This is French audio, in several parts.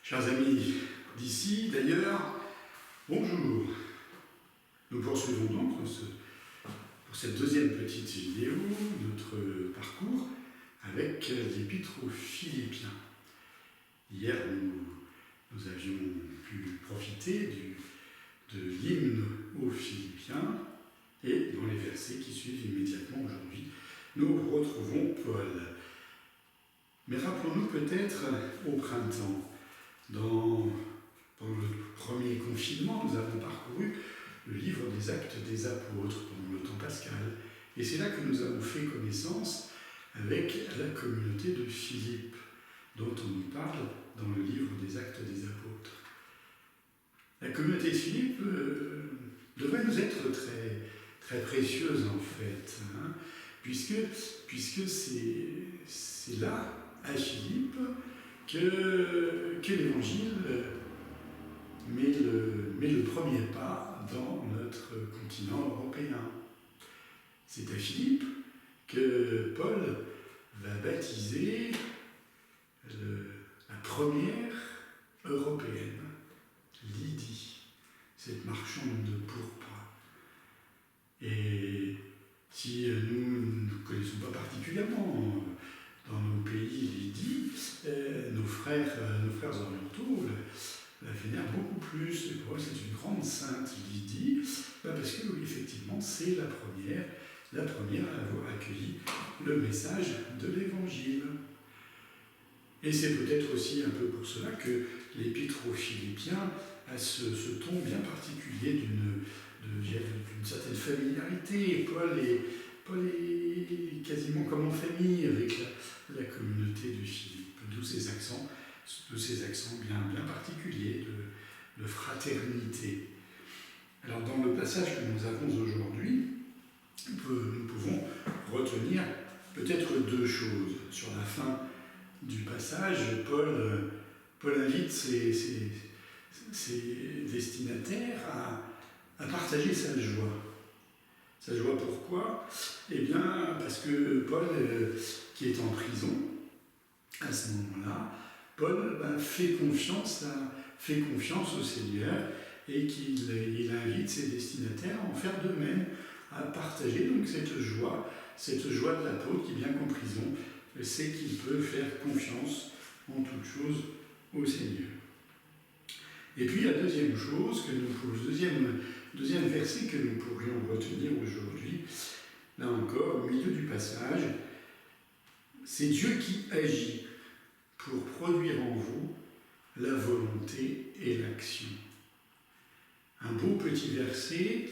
Chers amis d'ici, d'ailleurs, bonjour. Nous poursuivons donc pour cette deuxième petite vidéo notre parcours avec l'Épître aux Philippiens. Hier, nous avions pu profiter de l'hymne aux Philippiens et dans les versets qui suivent immédiatement aujourd'hui, nous retrouvons Paul. Mais rappelons-nous peut-être au printemps, dans le premier confinement, nous avons parcouru le livre des Actes des Apôtres pendant le temps pascal. Et c'est là que nous avons fait connaissance avec la communauté de Philippe, dont on nous parle dans le livre des Actes des Apôtres. La communauté de Philippe devrait nous être très, très précieuse en fait, puisque c'est là, à Philippe, que l'Évangile met le premier pas dans notre continent européen. C'est à Philippe que Paul va baptiser la première européenne, Lydie, cette marchande de pourpre. Et si nous ne connaissons pas particulièrement dans nos pays Lydie, nos frères orientaux la vénèrent beaucoup plus. Et pour eux, c'est une grande sainte Lydie, parce que oui, effectivement, c'est la première à avoir accueilli le message de l'Évangile. Et c'est peut-être aussi un peu pour cela que l'Épître aux Philippiens a ce ton bien particulier d'une certaine familiarité. Paul est quasiment comme en famille avec la communauté de Philippe, d'où ces accents bien particuliers de fraternité. Alors dans le passage que nous avons aujourd'hui, nous pouvons retenir peut-être deux choses. Sur la fin du passage, Paul invite ses destinataires à partager sa joie. Sa joie pourquoi ? Eh bien parce que Paul, qui est en prison, à ce moment-là, Paul fait confiance au Seigneur et qu'il invite ses destinataires à en faire de même, à partager donc cette joie de l'apôtre qui, bien qu'en prison, sait qu'il peut faire confiance en toute chose au Seigneur. Et puis la deuxième chose, deuxième verset que nous pourrions retenir aujourd'hui, là encore, au milieu du passage, c'est Dieu qui agit pour produire en vous la volonté et l'action. Un beau petit verset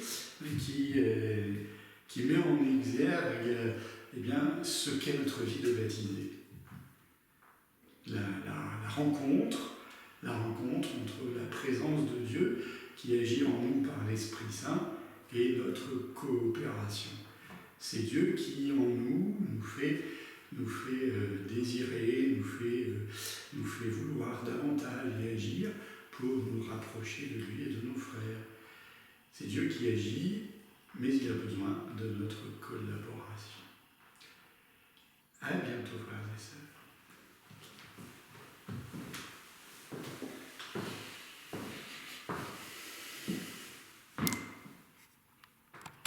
qui met en exergue ce qu'est notre vie de baptisé. La rencontre entre la présence de Dieu qui agit en nous par l'Esprit Saint et notre coopération. C'est Dieu qui en nous fait désirer, nous fait vouloir davantage y agir pour nous rapprocher de lui et de nos frères. C'est Dieu qui agit, mais il a besoin de notre collaboration. À bientôt, frères et sœurs.